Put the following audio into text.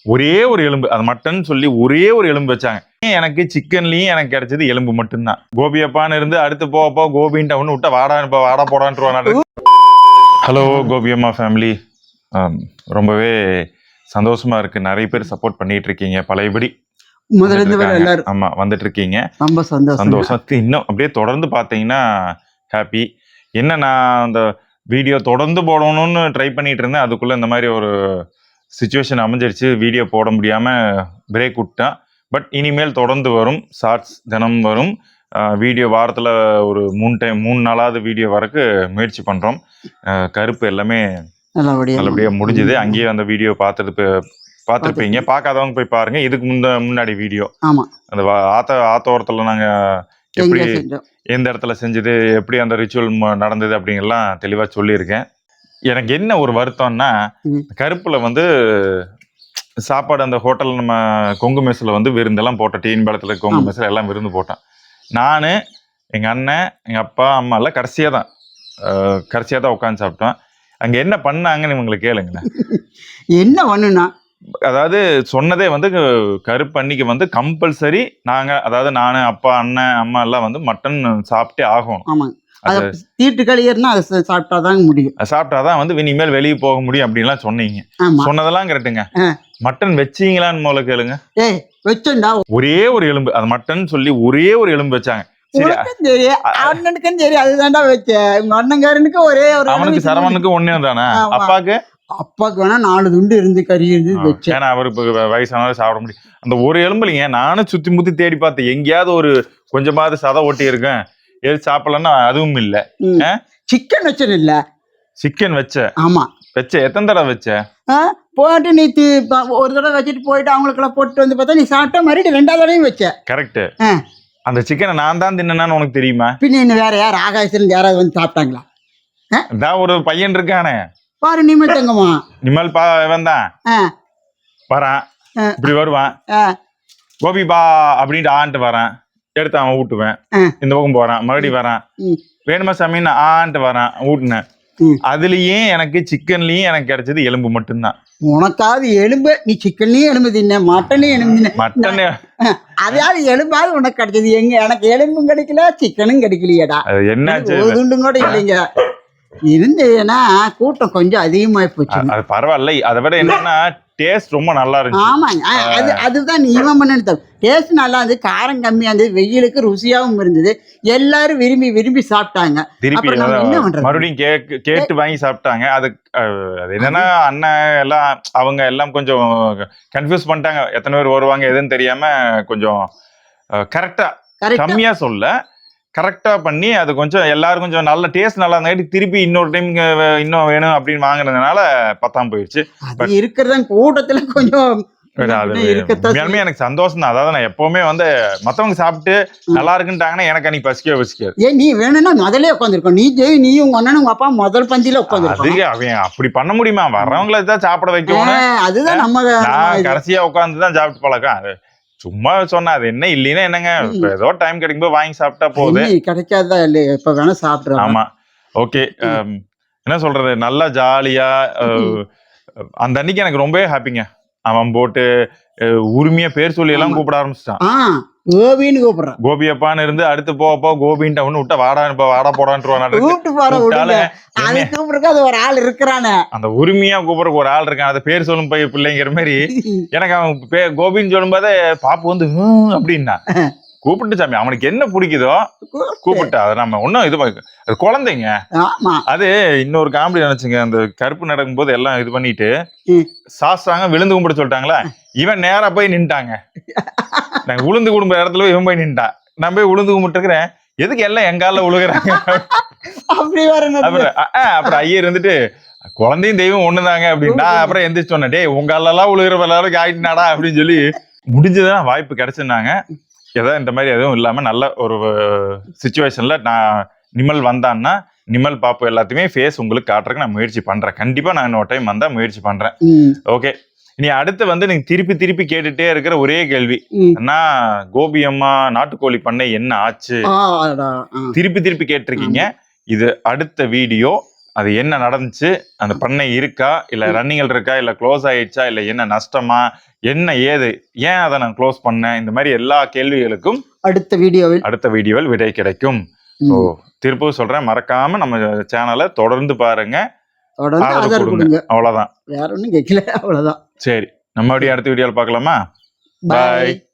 ஒரே ஒரு எலும்பு, அது மட்டன் சொல்லி ஒரே ஒரு எலும்பு வச்சாங்க. எனக்கு சிக்கன்லயும் எனக்கு கிடைச்சது எலும்பு மட்டும்தான். கோபி அப்பான்னு இருந்து அடுத்து போக கோபின் டவுன் விட்டா வாடா போடான்ட்டு. ஹலோ கோபி அம்மா ஃபேமிலி, ரொம்பவே சந்தோஷமா இருக்கு. நிறைய பேர் சப்போர்ட் பண்ணிட்டு இருக்கீங்க. பழையபடி ஆமா வந்துட்டு இருக்கீங்க. ரொம்ப சந்தோஷம். இன்னும் அப்படியே தொடர்ந்து பாத்தீங்கன்னா ஹாப்பி. என்ன நான் அந்த வீடியோ தொடர்ந்து போடணும்னு ட்ரை பண்ணிட்டு இருந்தேன். அதுக்குள்ள இந்த மாதிரி ஒரு சிச்சுவேஷன் அமைஞ்சிருச்சு. வீடியோ போட முடியாம பிரேக் விட்டேன். பட் இனிமேல் தொடர்ந்து வரும். ஷார்ட்ஸ் தினம் வரும். வீடியோ வாரத்தில் ஒரு 3 நாளாவது வீடியோ வரக்கு முயற்சி பண்ணுறோம். கருப்பு எல்லாமே நல்லபடியாக முடிஞ்சுது. அங்கேயே அந்த வீடியோ பார்த்துருப்பீங்க. பார்க்காதவங்க போய் பாருங்க. இதுக்கு முன்னாடி வீடியோ அந்த ஆத்தோரத்தில் நாங்கள் எப்படி எந்த இடத்துல செஞ்சது, எப்படி அந்த ரிச்சுவல் நடந்தது அப்படிங்கலாம் தெளிவாக சொல்லியிருக்கேன். எனக்கு என்ன ஒரு வருத்தம்னா, கருப்புல வந்து சாப்பாடு அந்த ஹோட்டல் நம்ம கொங்கு மெஸ்ஸில் வந்து விருந்தெல்லாம் போட்டோம். டிஎன்பாளையத்தில் கொங்கு மெஸ்ஸில் எல்லாம் விருந்து போட்டோம். நான், எங்கள் அண்ணன், எங்கள் அப்பா அம்மா எல்லாம் கடைசியாக தான் உட்காந்து சாப்பிட்டோம். அங்கே என்ன பண்ணாங்கன்னு இவங்களுக்கு கேளுங்களேன். என்ன பண்ணுனா, அதாவது சொன்னதே வந்து கருப்பு அன்னைக்கு வந்து கம்பல்சரி நாங்கள், அதாவது நான், அப்பா, அண்ணன், அம்மா எல்லாம் வந்து மட்டன் சாப்பிட்டே ஆகணும். தீட்டு கழியர்னா அதை சாப்பிட்டாதான் முடியும். சாப்பிட்டாதான் வந்து இனிமேல் வெளியே போக முடியும் அப்படின்லாம் சொன்னீங்க. சொன்னதெல்லாம் கரெக்டுங்க. மட்டன் வச்சீங்களான்னு முதல்ல கேளுங்க. வச்சா ஒரே ஒரு எலும்பு, அது மட்டன் சொல்லி ஒரே ஒரு எலும்பு வச்சாங்க. அண்ணனுக்கும் சரி அதுதான்டா வச்சேன். உங்க அண்ணங்காரனுக்கு ஒரே ஒரு, அவனுக்கு சரவணனுக்கு ஒன்னே தானே. அப்பாக்கு வேணா 4 துண்டு இருந்து கறி இருந்து வச்சேன். ஏன்னா அவருக்கு வயசானவரை சாப்பிட முடியும். அந்த ஒரு எலும்பு இல்லைங்க. நானும் சுத்தி முத்தி தேடி பார்த்தேன். எங்கேயாவது ஒரு கொஞ்சமாவது சதை ஓட்டி இருக்கேன். எது சாப்பிடலன்னா அதுவும் இல்ல. சிக்கன் வச்சது இல்ல. சிக்கன் வச்ச? ஆமா வச்ச. எத்தனை தடவை வச்ச? போட்டு நீ ஒரு தடவை வச்சுட்டு போயிட்டு அவங்களுக்கெல்லாம் போட்டு வந்து பார்த்தா நீ சாப்பிட்டா மறுபடியும் 2வது தடவையும் வச்ச. கரெக்ட். அந்த சிக்கனை நான் தான் தின்னேன்னு உனக்கு தெரியுமா? பின்ன இன்னும் வேற யார் ஆகாயத்துல யாராவது வந்து சாப்பிட்டாங்களா? தான் ஒரு பையன் இருக்கானே பாரு, நிமல் தங்கம்மா. நிமல் வந்தான் வரான், இப்படி வருவான். கோபி பா அப்படின்ட்டு ஆன்ட்டு வரான். எடுத்து அவன் ஊட்டுவேன். இந்த பக்கம் போறான், மறுபடியும் வரான். வேணுமா சாமின்னு ஆன்ட்டு வரான், ஊட்டுனேன். அதுலயும் எனக்கு சிக்கன்லயும் எனக்கு கிடைச்சது எலும்பு மட்டும்தான். உனக்காவது எலும்பு, நீ சிக்கன்லயும் எலும்பு தின்ன, மட்டன்லயும் எலும்பு தின்ன. மட்டன் அதாவது எலும்பாவது உனக்கு கிடைச்சது. எங்க எனக்கு எலும்பும் கிடைக்கல, சிக்கனும் கிடைக்கலையடா. என்னாச்சு? ஒரு துண்டும் கூட இல்லைங்க. இருந்தேன்னா கூட்டம் கொஞ்சம் அதிகமாயி போச்சு. அது பரவாயில்ல. அதை விட என்னன்னா டேஸ்ட் ரொம்ப நல்லா இருந்துச்சு. ஆமாங்க, அதுதான் நீ பண்ணு. டேஸ்ட் நல்லா இருந்தது, காரம் கம்மியா இருந்தது, வெயிலுக்கு ருசியாவும் இருந்தது. எல்லாரும் விரும்பி சாப்பிட்டாங்க. திருப்பி மறுபடியும் கேட்டு வாங்கி சாப்பிட்டாங்க. அது என்னன்னா அண்ணன் எல்லாம் அவங்க எல்லாம் கொஞ்சம் கன்ஃபியூஸ் பண்ணிட்டாங்க. எத்தனை பேர் வருவாங்க எதுன்னு தெரியாம கொஞ்சம் கரெக்டா கம்மியா சொல்ல கரெக்டா பண்ணி அது கொஞ்சம் எல்லாரும் கொஞ்சம் நல்ல டேஸ்ட் நல்லா இருந்தா திருப்பி இன்னொரு டைம் இன்னும் வேணும் அப்படின்னு வாங்குறதுனால பத்தாம போயிடுச்சு. இருக்கிறத கூட்டத்துல கொஞ்சம் எனக்கு சந்தோஷம் தான். அதாவது நான் எப்பவுமே வந்து மத்தவங்க சாப்பிட்டு நல்லா இருக்குன்ட்டாங்கன்னா எனக்கு அன்னைக்கு பசிக்காது. நீ வேணும்னா முதல்ல உட்காந்துருக்கோம். நீ உங்க அண்ணன் உங்க அப்பா முதல் பந்தியில உட்காந்து. அதுக்கு அவன் அப்படி பண்ண முடியுமா? வர்றவங்களை தான் சாப்பிட வைக்கணும். அதுதான் நம்ம கடைசியா உட்காந்துதான் சாப்பிட்டு பழக்கம். சும்மா சொன்னா அது என்ன இல்லைன்னா என்னங்க, ஏதோ டைம் கிடைக்கும்போது வாங்கி சாப்பிட்டா போகுது. கிடைக்காதா இல்லையா, எப்ப வேணா சாப்பிடுறோம். ஆமா, ஓகே. என்ன சொல்றது, நல்லா ஜாலியா அந்த அன்னைக்கு எனக்கு ரொம்பவே ஹாப்பிங்க. அவன் போட்டு உரிமையா பேர் சொல்லி எல்லாம் கூப்பிட ஆரம்பிச்சிட்டான். கோபின்னு கூப்பிடுறான். கோபி அப்பான்னு இருந்து அடுத்து போக கோபின் டவுன் விட்டா வாடா போடான்ட்டு. அது ஒரு ஆள் இருக்கிறானே, அந்த உரிமையா கூப்பிடுறக்கு ஒரு ஆள் இருக்கான். அதை பேர் சொல்லும் போய் பிள்ளைங்கிற மாதிரி எனக்கு அவன் கோபின்னு சொல்லும் போதே பாப்பு வந்து அப்படின்னா கூப்பிட்டு சாமி அவனுக்கு என்ன பிடிக்குதோ கூப்பிட்டா. அதை நம்ம ஒன்னும் இது அது குழந்தைங்க. அது இன்னொரு காமெடி நினைச்சுங்க. அந்த கருப்பு நடக்கும் போது எல்லாம் இது பண்ணிட்டு சாஸ்தாங்க விழுந்து கும்பிட சொல்லிட்டாங்களா, இவன் நேரா போய் நின்ட்டாங்க. நாங்க உளுந்து குடும்ப இடத்துல இவன் போய் நின்ட்டான். நான் போய் உளுந்து கும்பிட்டு இருக்கிறேன். எதுக்கு எல்லாம் எங்கால உழுகுறாங்க? அப்புறம் ஐயர் இருந்துட்டு குழந்தையும் தெய்வம் ஒண்ணுதாங்க அப்படின்னா அப்புறம் எந்திரிச்சு சொன்னேன், டே உங்காலெல்லாம் உழுகுற எல்லாரும் ஆயிட்டுனாடா அப்படின்னு சொல்லி முடிஞ்சதான் வாய்ப்பு கிடைச்சிருந்தாங்க. ஏதாவது இந்த மாதிரி எதுவும் இல்லாம நல்ல ஒரு சிச்சுவேஷன்ல நான் நிமல் வந்தான்னா நிமல் பாப்பு எல்லாத்தையுமே ஃபேஸ் உங்களுக்கு காட்டுறதுக்கு நான் முயற்சி பண்றேன். கண்டிப்பா நான் இன்னொரு டைம் வந்தா முயற்சி பண்றேன். ஓகே, இனி அடுத்து வந்து நீங்க திருப்பி கேட்டுட்டே இருக்கிற ஒரே கேள்வி, கோபி அம்மா நாட்டுக்கோழி பண்ணை என்ன ஆச்சு? திருப்பி கேட்டிருக்கீங்க. இது அடுத்த வீடியோ அது என்ன நடந்துச்சு, அந்த பண்ணை இருக்கா இல்ல ரன்னிங்ல இருக்கா இல்ல க்ளோஸ் ஆயிடுச்சா இல்ல என்ன நஷ்டமா என்ன ஏது ஏன் அதை நான் க்ளோஸ் பண்ணேன், இந்த மாதிரி எல்லா கேள்விகளுக்கும் அடுத்த வீடியோவில் விடை கிடைக்கும். ஸோ திருப்பூர் சொல்றேன், மறக்காம நம்ம சேனலை தொடர்ந்து பாருங்க, தொடர்ந்து ஆதரவு ஆதரவு கொடுங்க. கொடுங்க. அவ்வளவுதான். வேற ஒன்றும் கேட்கல, அவ்வளவுதான். சரி, நம்ம அப்படியே அடுத்த வீடியோவில் பார்க்கலாமா? பாய். பாய்.